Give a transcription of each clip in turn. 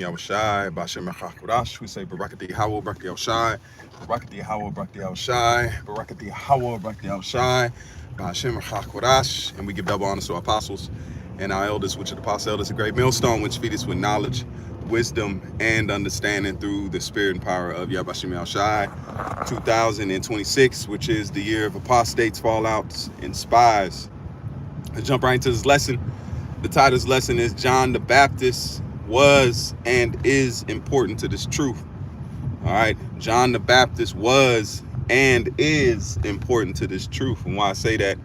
Yahushai, Bashem Echakurash. We say Barakati Hawa, Barakati Yahushai, Barakati Hawa, Barakati Yahushai, Barakati Hawa, Barakati Yahushai, Bashem Echakurash. And we give double honor to our apostles and our elders, which are the apostle elders, a great millstone, which feed us with knowledge, wisdom, and understanding through the spirit and power of Yahbashim Yahushai. 2026, which is the year of apostates, fallouts, and spies. Let's jump right into this lesson. The title of this lesson is John the Baptist was and is important to this truth. All right, John the Baptist was and is important to this truth. And why I say that,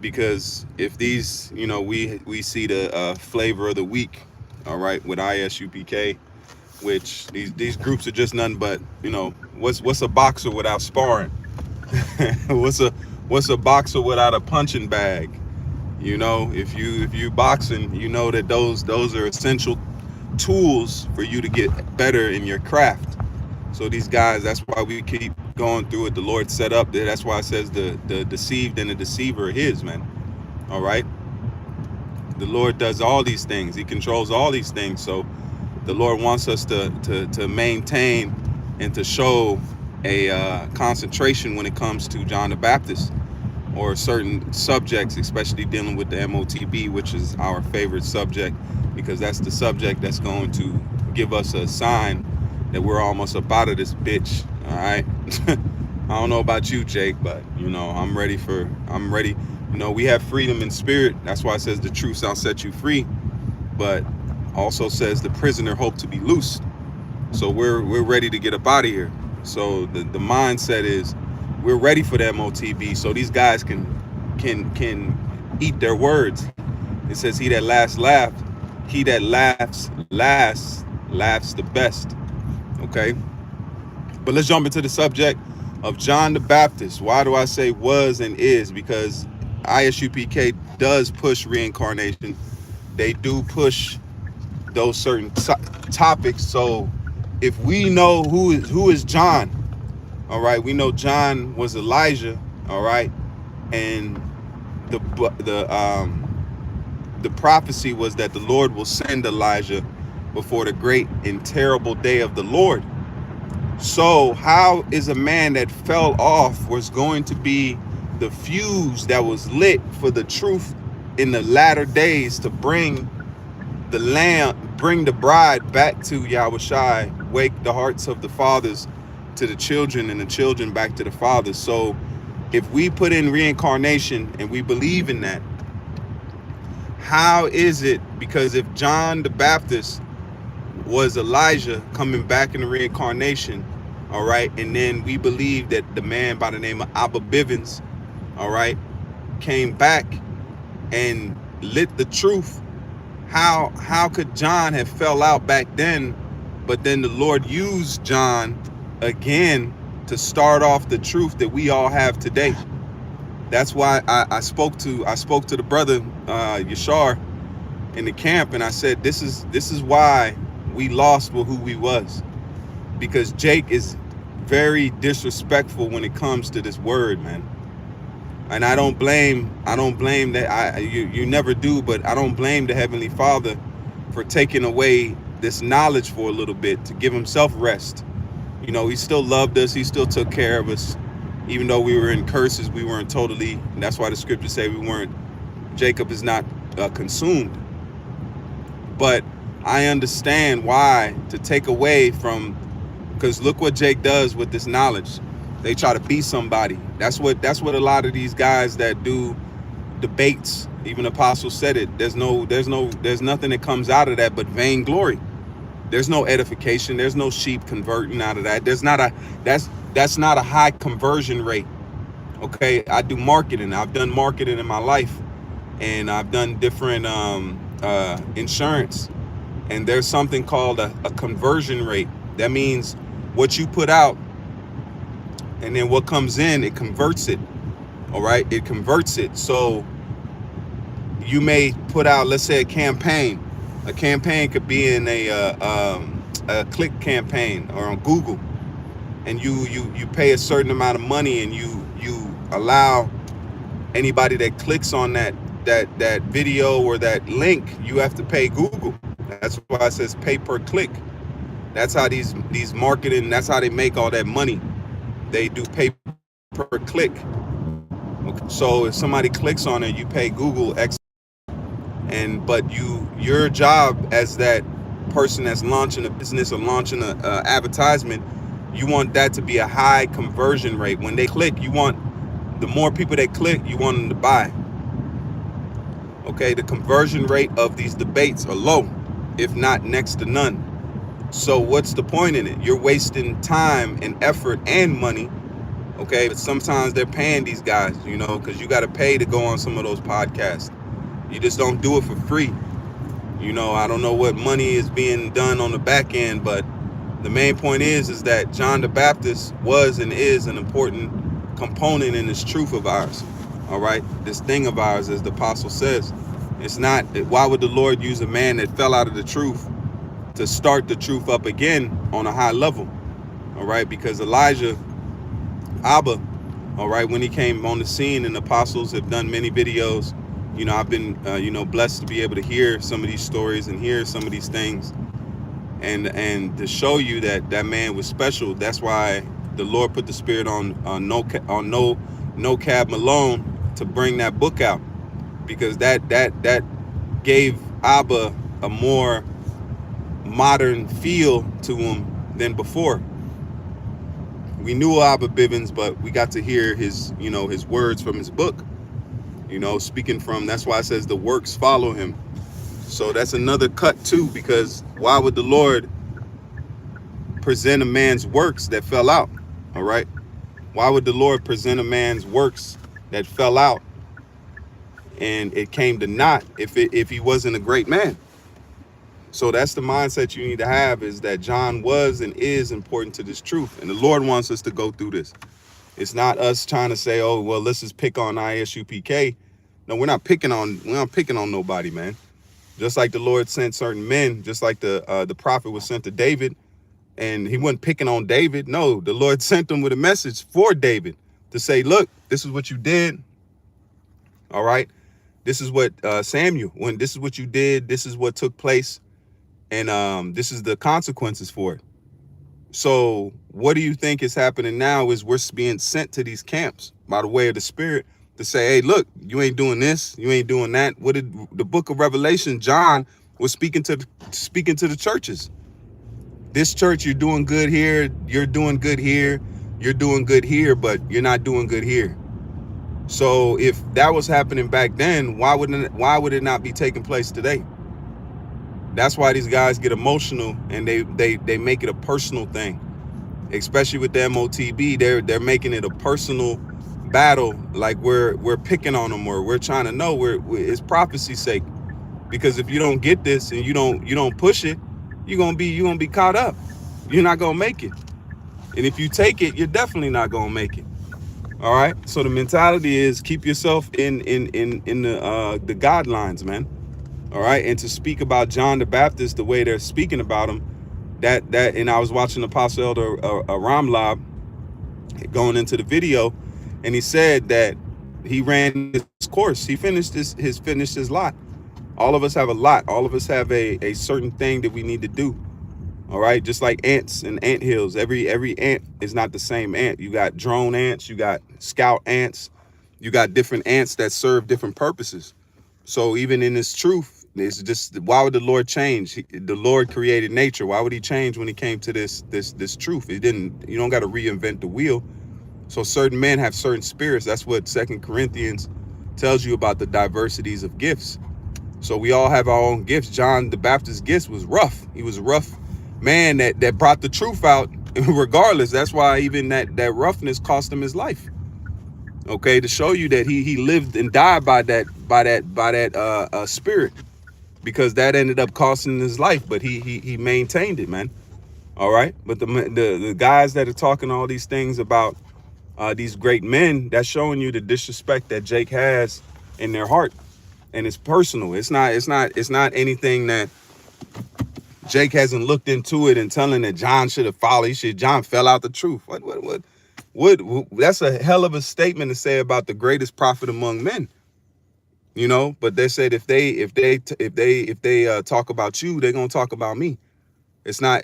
because if these, we see the flavor of the week, all right, with ISUPK, which these groups are just nothing but, what's a boxer without sparring? what's a boxer without a punching bag? If you boxing, you know that those are essential tools for you to get better in your craft. So these guys, that's why we keep going through it. The Lord set up there. That's why it says the deceived and the deceiver are his, man. All right. The Lord does all these things. He controls all these things. So the Lord wants us to maintain and to show a concentration when it comes to John the Baptist, or certain subjects, especially dealing with the MOTB, which is our favorite subject, because that's the subject that's going to give us a sign that we're almost up out of this bitch. All right. I don't know about you, Jake, but I'm ready. We have freedom in spirit. That's why it says the truth shall set you free, but also says the prisoner hope to be loosed. So we're ready to get up out of here. So the mindset is we're ready for the MOTB, so these guys can eat their words. It says he that last laughed, he that laughs last laughs the best. Okay, but let's jump into the subject of John the Baptist. Why do I say was and is? Because ISUPK does push reincarnation. They do push those certain topics. So if we know who is John, all right, we know John was Elijah, all right, and the prophecy was that the Lord will send Elijah before the great and terrible day of the Lord. So how is a man that fell off was going to be the fuse that was lit for the truth in the latter days to bring the lamb, bring the bride back to Yahushai, wake the hearts of the fathers to the children and the children back to the fathers? So if we put in reincarnation and we believe in that, how is it? Because if John the Baptist was Elijah coming back in the reincarnation, all right, and then we believe that the man by the name of Abba Bivens, all right, came back and lit the truth, how could John have fell out back then, but then the Lord used John again to start off the truth that we all have today? That's why I spoke to the brother Yashar in the camp, and I said this is why we lost with who we was, because Jake is very disrespectful when it comes to this word, man. And I don't blame that. You never do, but I don't blame the Heavenly Father for taking away this knowledge for a little bit to give himself rest. He still loved us. He still took care of us. Even though we were in curses, we weren't totally, and that's why the scriptures say Jacob is not consumed. But I understand why to take away from, because look what Jake does with this knowledge. They try to be somebody. That's what a lot of these guys that do debates, even Apostle said it, there's nothing that comes out of that but vainglory. There's no edification. There's no sheep converting out of that. That's not a high conversion rate. Okay, I do marketing. I've done marketing in my life, and I've done different insurance, and there's something called a conversion rate. That means what you put out, and then what comes in, it converts it. All right, it converts it. So you may put out, let's say, a campaign. A campaign could be in a click campaign or on Google, and you pay a certain amount of money, and you allow anybody that clicks on that video or that link, you have to pay Google. That's why it says pay per click. That's how these marketing, that's how they make all that money. They do pay per click. Okay. So if somebody clicks on it, you pay Google X, and but your job as that person that's launching a business or launching a advertisement, you want that to be a high conversion rate. When they click, you want the more people that click, you want them to buy. Okay, the conversion rate of these debates are low, if not next to none. So what's the point in it? You're wasting time and effort and money. Okay, but sometimes they're paying these guys, because you got to pay to go on some of those podcasts. You just don't do it for free. I don't know what money is being done on the back end, but the main point is that John the Baptist was and is an important component in this truth of ours. All right, this thing of ours, as the apostle says. It's not, why would the Lord use a man that fell out of the truth to start the truth up again on a high level? All right, because Elijah, Abba, all right, when he came on the scene, and the apostles have done many videos, I've been, blessed to be able to hear some of these stories and hear some of these things, and to show you that that man was special. That's why the Lord put the spirit on No Cab Malone to bring that book out, because that gave Abba a more modern feel to him than before. We knew Abba Bivens, but we got to hear his words from his book. Speaking from, that's why it says the works follow him. So that's another cut too, because why would the Lord present a man's works that fell out? All right. Why would the Lord present a man's works that fell out and it came to naught if he wasn't a great man? So that's the mindset you need to have, is that John was and is important to this truth. And the Lord wants us to go through this. It's not us trying to say, oh, well, let's just pick on ISUPK. No, we're not picking on nobody, man. Just like the Lord sent certain men, just like the prophet was sent to David, and he wasn't picking on David. No, the Lord sent him with a message for David to say, look, this is what you did. All right. This is what Samuel, when this is what you did, this is what took place. And this is the consequences for it. So what do you think is happening now is we're being sent to these camps by the way of the Spirit to say, hey, look, you ain't doing this, you ain't doing that. What did the book of Revelation, John was speaking to the churches. This church, you're doing good here, you're doing good here, you're doing good here, but you're not doing good here. So if that was happening back then, why would it not be taking place today? That's why these guys get emotional and they make it a personal thing, especially with the MOTB. They're making it a personal battle, like we're picking on them, or we're trying to know it's prophecy's sake. Because if you don't get this and you don't push it, you're gonna be caught up. You're not gonna make it. And if you take it, you're definitely not gonna make it. All right. So the mentality is keep yourself in the guidelines, man. All right. And to speak about John the Baptist the way they're speaking about him, and I was watching Apostle Elder Ramlab going into the video, and he said that he ran his course. He finished his lot. All of us have a lot. All of us have a certain thing that we need to do. All right. Just like ants and ant hills. Every ant is not the same ant. You got drone ants, you got scout ants, you got different ants that serve different purposes. So even in this truth, it's just, why would the Lord change? The Lord created nature. Why would he change when he came to this truth? He didn't. You don't got to reinvent the wheel. So certain men have certain spirits. That's what 2 Corinthians tells you about the diversities of gifts. So we all have our own gifts. John the Baptist's gifts was rough. He was a rough man that brought the truth out regardless. That's why even that roughness cost him his life. Okay, to show you that he lived and died by that spirit, because that ended up costing his life, but he maintained it, man. All right, but the guys that are talking all these things about these great men, that's showing you the disrespect that Jake has in their heart, and it's personal. It's not anything that Jake hasn't looked into it and telling that John should have followed. John fell out the truth. What? That's a hell of a statement to say about the greatest prophet among men. you know. But they said if they talk about you, they're gonna talk about me. It's not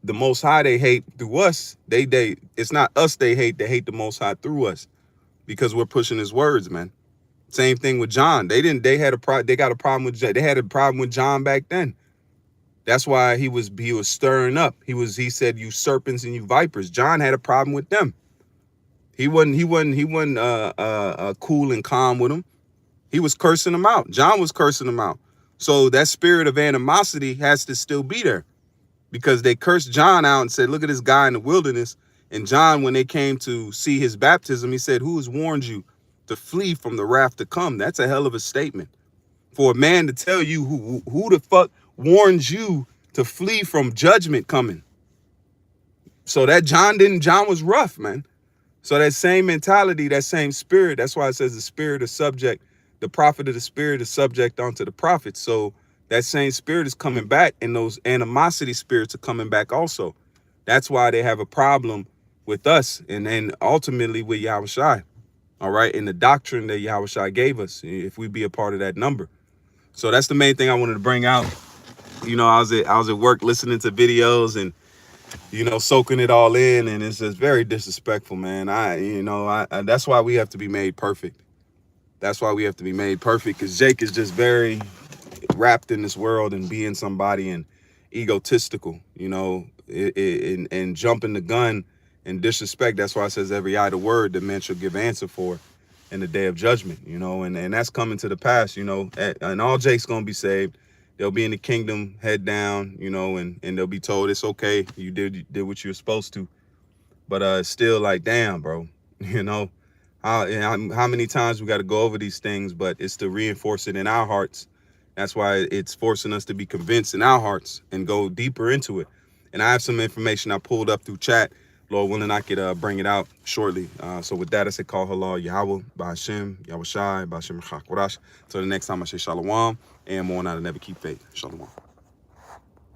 the Most High they hate through us. It's not us they hate. They hate the Most High through us because we're pushing His words, man. Same thing with John. They got a problem with They had a problem with John back then. That's why he was stirring up. He said, "You serpents and you vipers." John had a problem with them. He wasn't cool and calm with them. He was cursing them out. John was cursing them out. So that spirit of animosity has to still be there, because they cursed John out and said, "Look at this guy in the wilderness." And John, when they came to see his baptism, he said, "Who has warned you to flee from the wrath to come?" That's a hell of a statement for a man to tell you. Who the fuck warns you to flee from judgment coming? So that John was rough, man. So that same mentality, that same spirit, that's why it says the spirit is subject, the prophet of the spirit is subject unto the prophet. So that same spirit is coming back, and those animosity spirits are coming back also. That's why they have a problem with us, and then ultimately with Yahushua. All right, in the doctrine that Yahushua gave us, if we be a part of that number. So that's the main thing I wanted to bring out. You know, I was at work listening to videos and, you know, soaking it all in, and it's just very disrespectful, man. That's why we have to be made perfect. That's why we have to be made perfect, because Jake is just very wrapped in this world and being somebody and egotistical, you know, and jumping the gun and disrespect. That's why it says every idle word that man shall give answer for in the day of judgment, you know, and that's coming to the pass, you know, and all Jake's gonna be saved. They'll be in the kingdom, head down, you know, and they'll be told it's okay. You did what you were supposed to. But it's still like, damn, bro, you know, how many times we got to go over these things, but it's to reinforce it in our hearts. That's why it's forcing us to be convinced in our hearts and go deeper into it. And I have some information I pulled up through chat. Lord willing, I could bring it out shortly. So with that, I say call halal Yahweh, Ba'ashem, Yahweh Shai, Ba'ashem Chakwarash. Until the next time, I say shalom, and more on how to never keep faith. Shalom.